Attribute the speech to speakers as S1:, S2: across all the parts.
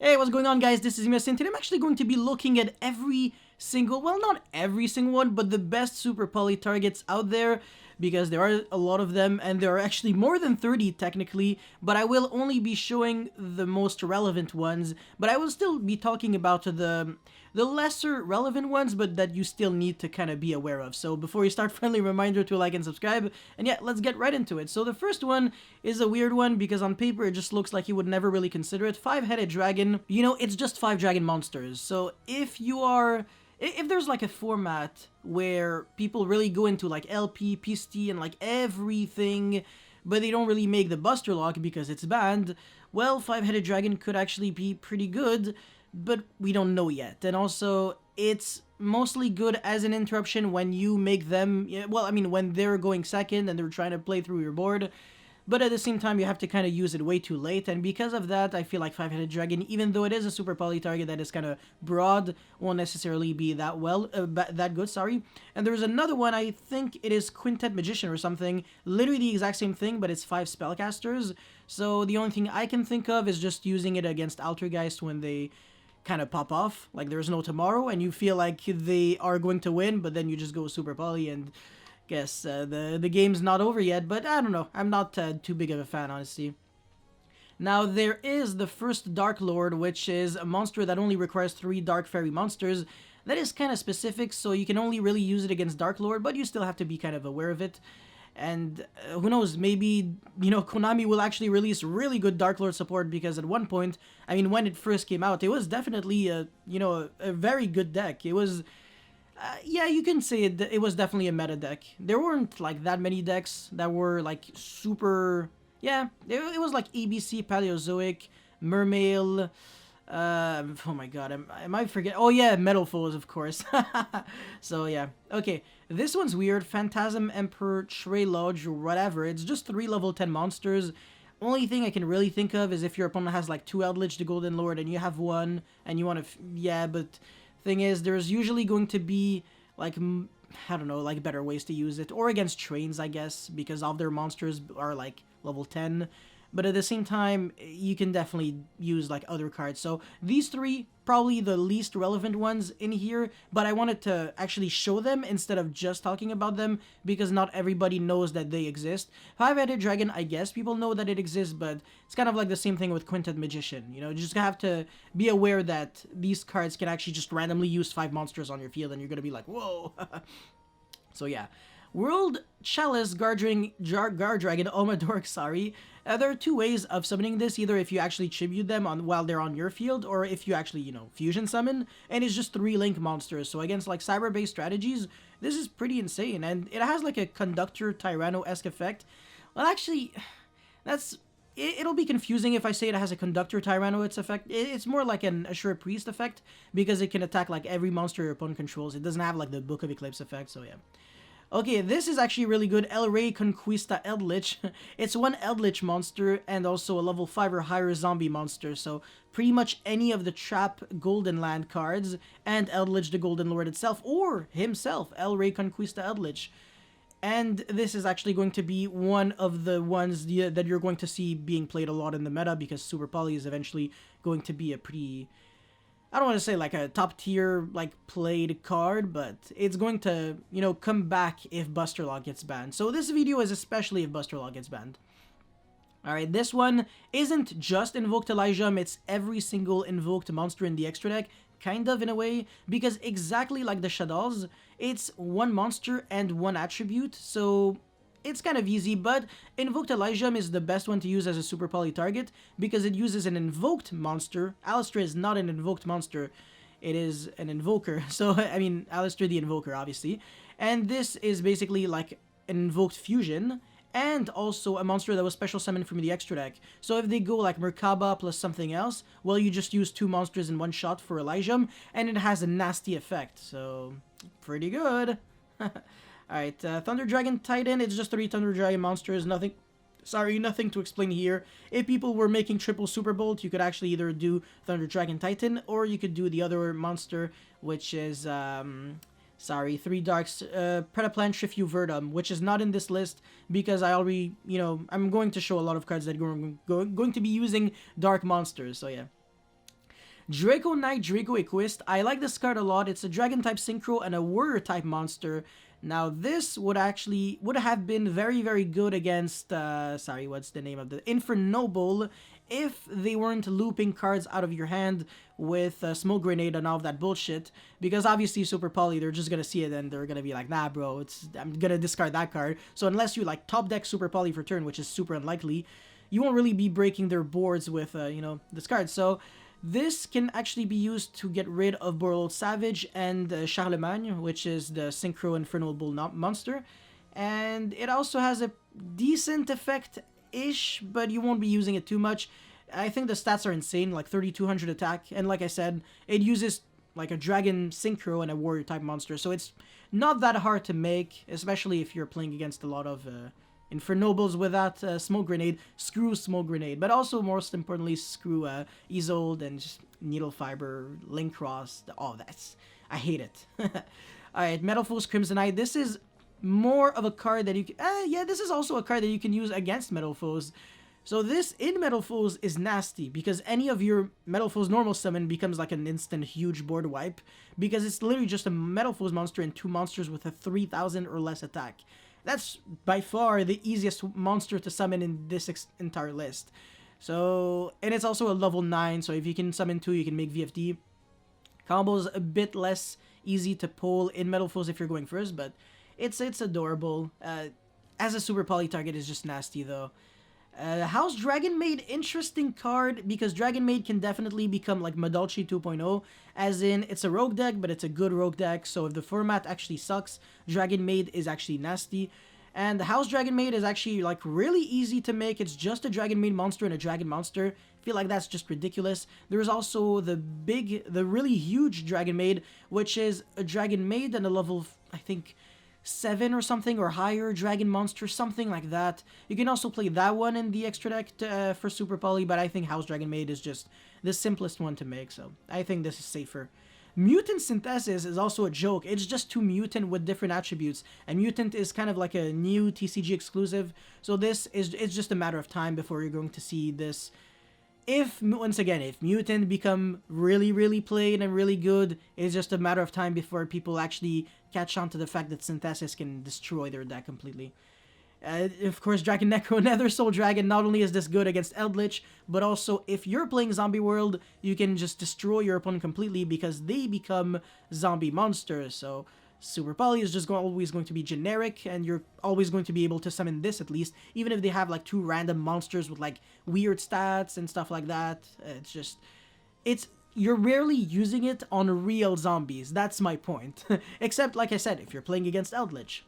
S1: Hey, what's going on, guys? This is Miss, and today I'm actually going to be looking at every single, well, not every single one, but the best super poly targets out there, because there are a lot of them, and there are actually more than 30 technically, but I will only be showing the most relevant ones, but I will still be talking about the lesser relevant ones, but that you still need to kind of be aware of. So before you start, friendly reminder to like and subscribe, and yeah, let's get right into it. So the first one is a weird one, because on paper it just looks like you would never really consider it. Five-headed dragon, you know, it's just 5 dragon monsters. So if there's like a format where people really go into like LP, PST, and like everything, but they don't really make the Buster Lock because it's banned, well, Five-Headed Dragon could actually be pretty good, but we don't know yet. And also, it's mostly good as an interruption when you make them, well, I mean, when they're going second and they're trying to play through your board, but at the same time you have to kind of use it way too late, and because of that I feel like Five-Headed Dragon, even though it is a super poly target that is kind of broad, won't necessarily be that good, sorry. And there's another one, I think it is Quintet Magician or something, literally the exact same thing, but it's 5 spellcasters, so the only thing I can think of is just using it against Altergeist when they kind of pop off, like there's no tomorrow, and you feel like they are going to win, but then you just go super poly, and guess the game's not over yet, but I don't know. I'm not too big of a fan, honestly. Now, there is the first Dark Lord, which is a monster that only requires 3 Dark Fairy monsters. That is kind of specific, so you can only really use it against Dark Lord, but you still have to be kind of aware of it. And who knows, maybe, you know, Konami will actually release really good Dark Lord support, because at one point, I mean, when it first came out, it was definitely a very good deck. It was yeah, you can say it was definitely a meta deck. There weren't like that many decks that were like super. Yeah, it was like ABC, Paleozoic, Mermail. Oh my god, am I forget? Oh yeah, Metalfoes, of course. So yeah, okay. This one's weird. Phantasm Emperor, Trey Lodge, or whatever. It's just 3 level 10 monsters. Only thing I can really think of is if your opponent has like 2 Eldlich, the Golden Lord, and you have 1, and you want to. Yeah, but thing is, there's usually going to be like I don't know, like better ways to use it, or against trains, I guess, because all their monsters are like level 10. But at the same time, you can definitely use like other cards. So these 3 probably the least relevant ones in here, but I wanted to actually show them instead of just talking about them, because not everybody knows that they exist. Five-Headed Dragon, I guess people know that it exists, but it's kind of like the same thing with Quintet Magician. You know, you just have to be aware that these cards can actually just randomly use 5 monsters on your field, and you're gonna be like, whoa. So yeah. World Chalice Guardragon Omadork, sorry. There are 2 ways of summoning this, either if you actually tribute them on while they're on your field, or if you actually, you know, fusion summon, and it's just 3 link monsters. So against like cyber-based strategies, this is pretty insane, and it has like a Conductor Tyranno-esque effect. Well, actually, it'll be confusing if I say it has a Conductor Tyranno its effect. It's more like an Assure Priest effect, because it can attack like every monster your opponent controls. It doesn't have like the Book of Eclipse effect, so yeah. Okay, this is actually really good. El Rey Conquista Eldlich. It's 1 Eldlich monster and also a level 5 or higher zombie monster. So pretty much any of the Trap Golden Land cards and Eldlich the Golden Lord itself, or himself, El Rey Conquista Eldlich. And this is actually going to be one of the ones that you're going to see being played a lot in the meta, because Super Poly is eventually going to be a pretty, I don't want to say like a top tier like played card, but it's going to, you know, come back if Buster Lock gets banned. So this video is especially if Buster Lock gets banned. Alright, this one isn't just Invoked Elysium, it's every single invoked monster in the extra deck, kind of in a way, because exactly like the Shaddolls, it's 1 monster and 1 attribute, so it's kind of easy, but Invoked Elysium is the best one to use as a super poly target, because it uses an invoked monster. Alistair is not an invoked monster, it is an invoker. So, I mean, Alistair the Invoker, obviously. And this is basically like an invoked fusion, and also a monster that was special summoned from the extra deck. So if they go like Merkaba plus something else, well, you just use 2 monsters in 1 shot for Elysium, and it has a nasty effect, so pretty good. Alright, Thunder Dragon Titan, it's just 3 Thunder Dragon monsters, nothing to explain here. If people were making triple Super Bolt, you could actually either do Thunder Dragon Titan, or you could do the other monster, which is, 3 Darks, Predaplan Shifu Verdum, which is not in this list, because I already, you know, I'm going to show a lot of cards that are going to be using Dark monsters, so yeah. Draco Knight, Draco Equist. I like this card a lot. It's a Dragon type Synchro and a Warrior type monster. Now this would have been very, very good against, sorry, what's the name of the Infernoble, if they weren't looping cards out of your hand with Smoke Grenade and all of that bullshit. Because obviously Super Poly, they're just gonna see it and they're gonna be like, nah bro, I'm gonna discard that card. So unless you like top deck Super Poly for turn, which is super unlikely, you won't really be breaking their boards with, you know, this card. So this can actually be used to get rid of Borreload Savage and Charlemagne, which is the Synchro Infernal Bull monster. And it also has a decent effect-ish, but you won't be using it too much. I think the stats are insane, like 3200 attack. And like I said, it uses like a Dragon Synchro and a Warrior type monster. So it's not that hard to make, especially if you're playing against a lot of Infernobles with that Smoke Grenade. Screw Smoke Grenade, but also most importantly screw Isolde and just Needle Fiber, Link Cross, all that. I hate it. Alright, Metalfoes Crimsonite. This is more of a card that you can... yeah, this is also a card that you can use against Metalfoes. So this in Metalfoes is nasty because any of your Metalfoes normal summon becomes like an instant huge board wipe because it's literally just a Metalfoes monster and 2 monsters with a 3000 or less attack. That's by far the easiest monster to summon in this entire list. So, and it's also a level 9, so if you can summon 2, you can make VFD. Combo's a bit less easy to pull in Metalfoes if you're going first, but it's adorable. As a Super Poly target, is just nasty though. How's Dragonmaid? Interesting card, because Dragonmaid can definitely become like Madolchi 2.0, as in it's a rogue deck, but it's a good rogue deck, so if the format actually sucks, Dragonmaid is actually nasty. And the House Dragonmaid is actually like really easy to make. It's just a Dragonmaid monster and a Dragon monster. I feel like that's just ridiculous. There's also the really huge Dragonmaid, which is a Dragonmaid and a level, I think, 7 or something, or higher Dragon monster, something like that. You can also play that one in the extra deck for Super Poly, but I think House Dragonmaid is just the simplest one to make, so I think this is safer. Mutant Synthesis is also a joke. It's just 2 mutant with different attributes, and Mutant is kind of like a new TCG exclusive, so it's just a matter of time before you're going to see this. Once again, if Mutant become really, really played and really good, it's just a matter of time before people actually catch on to the fact that Synthesis can destroy their deck completely. Of course, Dragon Necro, Nether Soul Dragon, not only is this good against Eldlich, but also if you're playing Zombie World, you can just destroy your opponent completely because they become zombie monsters. So Super Poly is just always going to be generic, and you're always going to be able to summon this at least, even if they have like 2 random monsters with like weird stats and stuff like that. You're rarely using it on real zombies. That's my point. Except, like I said, if you're playing against Eldlich.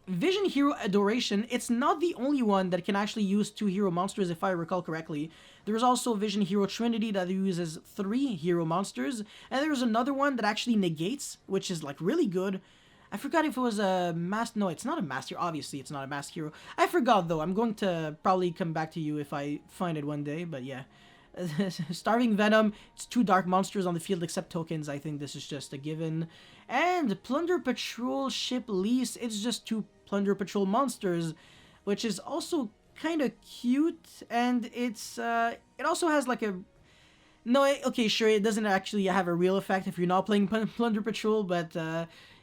S1: Vision Hero Adoration, it's not the only one that can actually use 2 hero monsters, if I recall correctly. There's also Vision Hero Trinity that uses 3 hero monsters, and there's another one that actually negates, which is like really good. I forgot if it was a no, it's not a mask hero. Obviously, it's not a mask hero. I forgot though. I'm going to probably come back to you if I find it one day, but yeah. Starving Venom, it's 2 dark monsters on the field except tokens. I think this is just a given. And Plunder Patrol Ship Lease, it's just 2 Plunder Patrol monsters, which is also kind of cute, and it also has like a... No, okay, sure, it doesn't actually have a real effect if you're not playing Plunder Patrol, but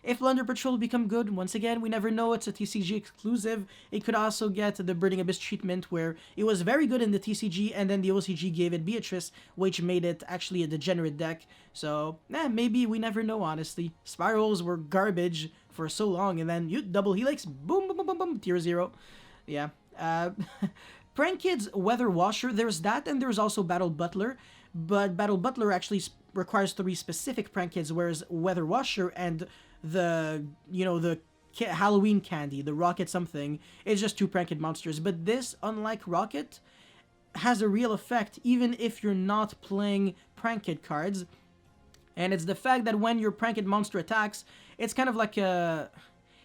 S1: if Plunder Patrol become good, once again, we never know, it's a TCG exclusive. It could also get the Burning Abyss treatment, where it was very good in the TCG, and then the OCG gave it Beatrice, which made it actually a degenerate deck. So, maybe, we never know, honestly. Spirals were garbage for so long, and then you double Helix, boom, boom, boom, boom, boom, tier 0. Yeah. Prank Kids Weather Washer, there's that, and there's also Battle Butler, but Battle Butler actually requires 3 specific Prank Kids, whereas Weather Washer and the Halloween Candy, the Rocket something, is just 2 Prank Kid monsters. But this, unlike Rocket, has a real effect even if you're not playing Prank Kid cards. And it's the fact that when your Prank Kid monster attacks, it's kind of like a...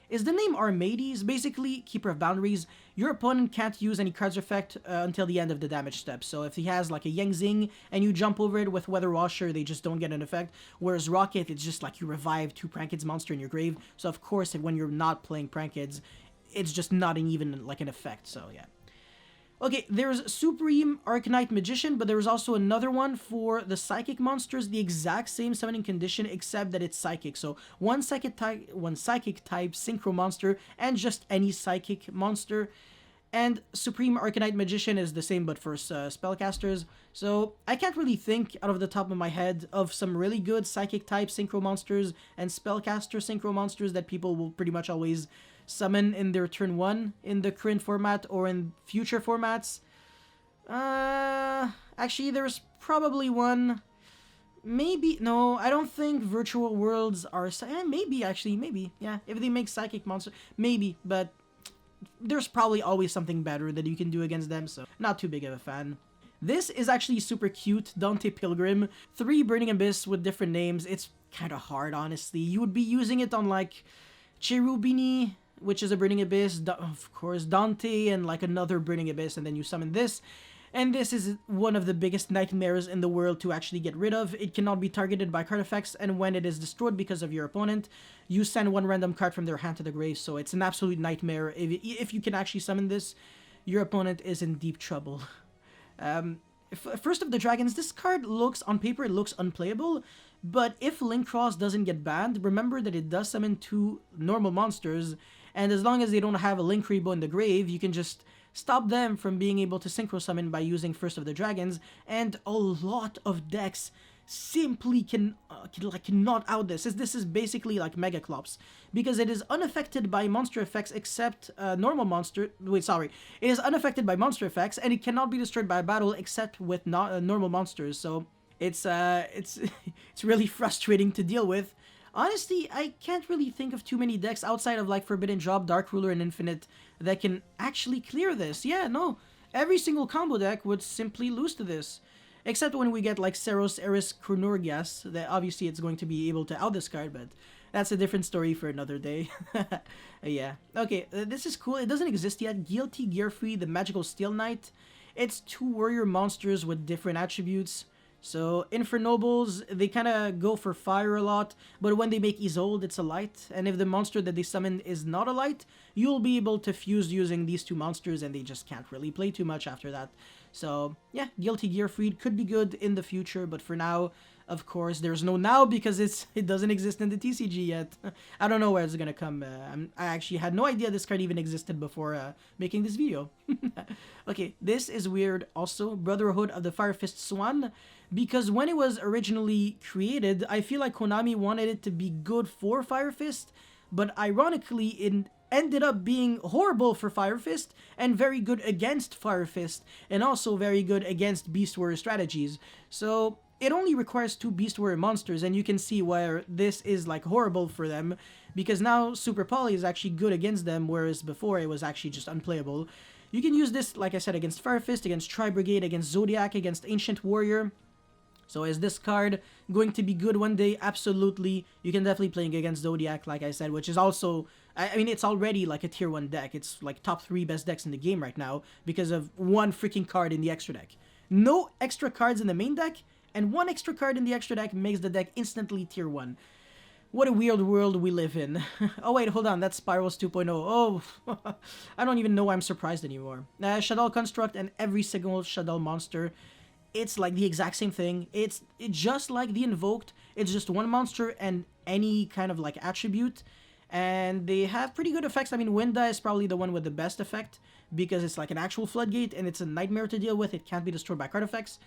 S1: Is the name Armades? Basically, Keeper of Boundaries. Your opponent can't use any card's effect until the end of the damage step. So if he has like a Yang Zing and you jump over it with Weather Washer, they just don't get an effect. Whereas Rocket, it's just like you revive 2 Prank Kids monster in your grave. So of course, when you're not playing Prank Kids, it's just not even like an effect. So yeah. Okay, there's Supreme Arcanite Magician, but there's also another one for the Psychic monsters, the exact same summoning condition, except that it's Psychic. So one Psychic type Synchro monster, and just any Psychic monster. And Supreme Arcanite Magician is the same, but for Spellcasters. So I can't really think out of the top of my head of some really good Psychic type Synchro monsters and Spellcaster Synchro monsters that people will pretty much always summon in their turn 1 in the current format or in future formats. Actually, there's probably one. Maybe, no, I don't think virtual worlds are, maybe, yeah, if they make Psychic monster, maybe, but there's probably always something better that you can do against them, so not too big of a fan. This is actually super cute, Dante Pilgrim. 3 Burning Abyss with different names. It's kind of hard, honestly. You would be using it on, like, Cherubini, which is a Burning Abyss, of course, Dante, and, like, another Burning Abyss, and then you summon this. And this is one of the biggest nightmares in the world to actually get rid of. It cannot be targeted by card effects, and when it is destroyed because of your opponent, you send one random card from their hand to the grave, so it's an absolute nightmare. If you can actually summon this, your opponent is in deep trouble. First of the Dragons, this card looks, on paper, it looks unplayable, but if Link Cross doesn't get banned, remember that it does summon 2 normal monsters, and as long as they don't have a Link Rebo in the grave, you can just stop them from being able to synchro summon by using First of the Dragons, and a lot of decks simply cannot out this. This is basically like Mega Clops, because it is unaffected by monster effects except normal monster. Wait, sorry, it is unaffected by monster effects, and it cannot be destroyed by a battle except with normal monsters. So it's really frustrating to deal with. Honestly, I can't really think of too many decks outside of like Forbidden Drop, Dark Ruler, and Infinite that can actually clear this. Yeah, no, every single combo deck would simply lose to this. Except when we get like Seros, Eris, Chronorgas, that obviously it's going to be able to out this card, but that's a different story for another day. Yeah. Okay, this is cool. It doesn't exist yet. Guilty Gear Free, the Magical Steel Knight. It's 2 warrior monsters with different attributes. So, Infernobles, they kind of go for fire a lot, but when they make Isolde, it's a light, and if the monster that they summon is not a light, you'll be able to fuse using these 2 monsters, and they just can't really play too much after that. So, yeah, Guilty Gear Freed could be good in the future, but for now, of course, there's no now because it doesn't exist in the TCG yet. I don't know where it's gonna come. I actually had no idea this card even existed before making this video. Okay, this is weird also. Brotherhood of the Fire Fist Swan. Because when it was originally created, I feel like Konami wanted it to be good for Fire Fist, but ironically, it ended up being horrible for Fire Fist and very good against Fire Fist, and also very good against Beast Warrior strategies. So it only requires 2 Beast Warrior monsters, and you can see where this is like horrible for them, because now Super Poly is actually good against them, whereas before it was actually just unplayable. You can use this, like I said, against Fire Fist, against Tri-Brigade, against Zodiac, against Ancient Warrior. So is this card going to be good one day? Absolutely. You can definitely play against Zodiac, like I said, which is also, I mean, it's already like a tier 1 deck. It's like top 3 best decks in the game right now because of 1 freaking card in the extra deck. No extra cards in the main deck, and 1 extra card in the extra deck makes the deck instantly tier 1. What a weird world we live in. Oh wait, hold on, that's Spirals 2.0. Oh, I don't even know why I'm surprised anymore. Shaddoll Construct and every single Shaddoll monster, it's like the exact same thing. It's just like the Invoked. It's just 1 monster and any kind of like attribute. And they have pretty good effects. I mean, Winda is probably the one with the best effect because it's like an actual floodgate and it's a nightmare to deal with. It can't be destroyed by card effects.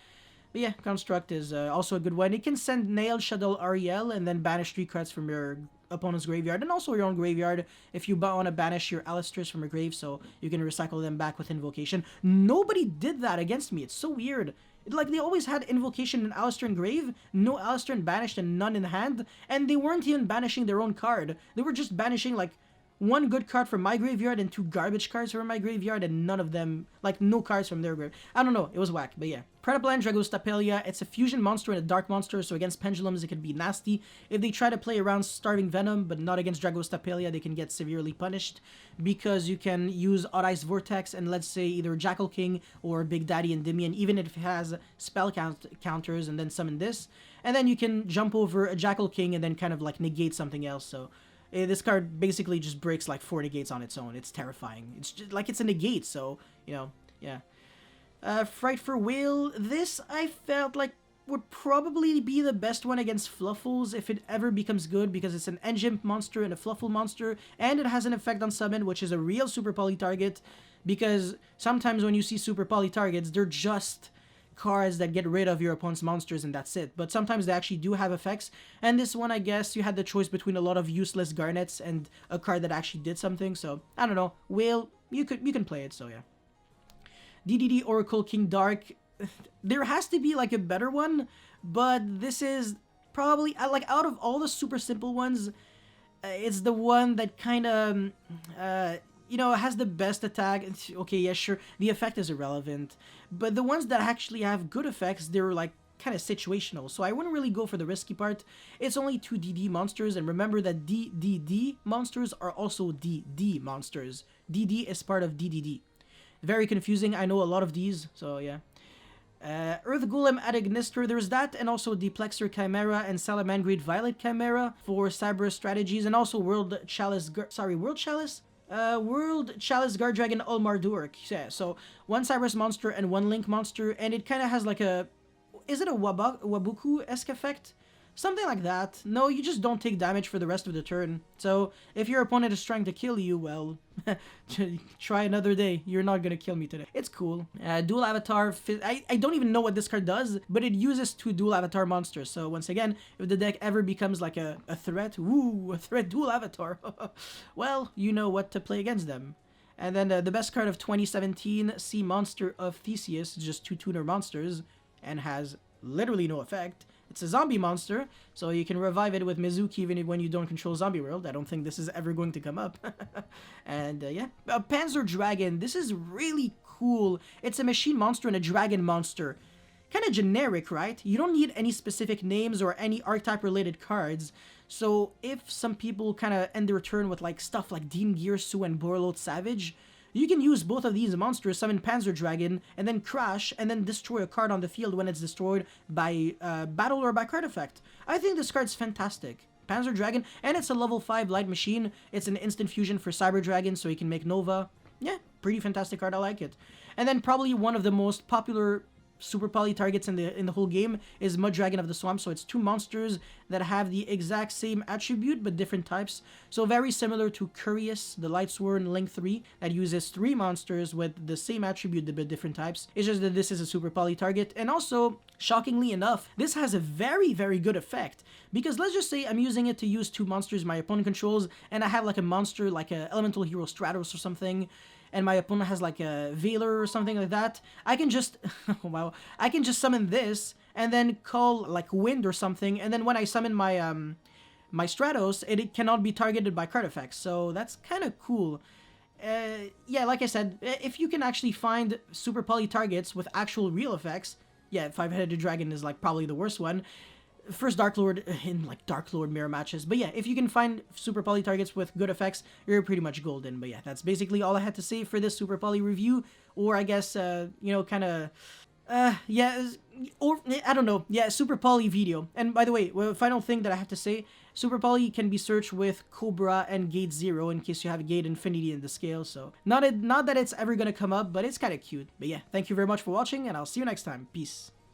S1: But yeah, Construct is also a good one. It can send Nail, Shaddoll, Ariel, and then banish 3 cards from your opponent's graveyard and also your own graveyard if you want to banish your Alistairs from your grave, so you can recycle them back with Invocation. Nobody did that against me. It's so weird. Like, they always had Invocation and Alistair in grave, no Alistair in banished and none in hand, and they weren't even banishing their own card. They were just banishing, like, 1 good card from my graveyard and 2 garbage cards from my graveyard, and none of them, like, no cards from their grave. I don't know, it was whack, but yeah. Predaplan, Dragostapelia, it's a fusion monster and a dark monster, so against Pendulums it can be nasty. If they try to play around Starving Venom, but not against Dragostapelia, they can get severely punished, because you can use Odd Ice Vortex and let's say either Jackal King or Big Daddy Endymion, even if it has spell counters, and then summon this. And then you can jump over a Jackal King and then kind of like negate something else, so this card basically just breaks like 4 negates on its own. It's terrifying. It's just like it's a negate, so, you know, yeah. Fright for Whale, this I felt like would probably be the best one against Fluffles if it ever becomes good, because it's an engine monster and a Fluffle monster, and it has an effect on summon, which is a real Super Poly target, because sometimes when you see Super Poly targets, they're just cards that get rid of your opponent's monsters and that's it. But sometimes they actually do have effects, and this one, I guess, you had the choice between a lot of useless Garnets and a card that actually did something, so I don't know. Whale, you can play it, so yeah. DDD Oracle King Dark, there has to be like a better one, but this is probably, like, out of all the super simple ones, it's the one that kind of, you know, has the best attack. Okay, yeah, sure, the effect is irrelevant, but the ones that actually have good effects, they're like kind of situational, so I wouldn't really go for the risky part. It's only 2 DD monsters, and remember that DDD monsters are also DD monsters. DD is part of DDD. Very confusing, I know a lot of these, so yeah. Earth Golem Adagnister, there's that, and also Deplexer Chimera and Salamangreat Violet Chimera for Cyberse strategies, and also World Chalice Guard Dragon Ulmardurk. Yeah, so one Cyberse monster and one Link monster, and it kind of has like a, is it a Wabuku-esque effect? Something like that. No, you just don't take damage for the rest of the turn. So if your opponent is trying to kill you, well, try another day. You're not gonna kill me today. It's cool. Dual Avatar. I don't even know what this card does, but it uses 2 Dual Avatar monsters. So once again, if the deck ever becomes like a threat, woo, a threat Dual Avatar, well, you know what to play against them. And then the best card of 2017, Sea Monster of Theseus, just 2 tuner monsters, and has literally no effect. It's a zombie monster, so you can revive it with Mizuki even when you don't control Zombie World. I don't think this is ever going to come up. And yeah, Panzer Dragon. This is really cool. It's a machine monster and a dragon monster. Kind of generic, right? You don't need any specific names or any archetype related cards. So if some people kind of end their turn with like stuff like Dean Gearsu and Borload Savage, you can use both of these monsters, summon Panzer Dragon, and then crash, and then destroy a card on the field when it's destroyed by battle or by card effect. I think this card's fantastic. Panzer Dragon, and it's a level 5 light machine. It's an instant fusion for Cyber Dragon, so he can make Nova. Yeah, pretty fantastic card, I like it. And then probably one of the most popular Super Poly targets in the whole game is Mud Dragon of the Swamp. So it's 2 monsters that have the exact same attribute but different types. So very similar to Curious, the Lightsworn Link 3 that uses 3 monsters with the same attribute but different types. It's just that this is a Super Poly target. And also, shockingly enough, this has a very, very good effect. Because let's just say I'm using it to use 2 monsters my opponent controls, and I have like a monster like a Elemental Hero Stratos or something, and my opponent has like a Veiler or something like that, I can just, wow, I can just summon this, and then call like Wind or something, and then when I summon my, my Stratos, it cannot be targeted by card effects, so that's kind of cool. Yeah, like I said, if you can actually find Super Poly targets with actual real effects, yeah, 5-headed dragon is like probably the worst one. First Dark Lord in like Dark Lord mirror matches. But yeah, if you can find Super Poly targets with good effects, you're pretty much golden. But yeah, that's basically all I had to say for this Super Poly review. Or I guess, you know, kind of, yeah, or I don't know. Yeah, Super Poly video. And by the way, final thing that I have to say, Super Poly can be searched with Cobra and Gate 0 in case you have Gate Infinity in the scale. So not that it's ever going to come up, but it's kind of cute. But yeah, thank you very much for watching, and I'll see you next time. Peace.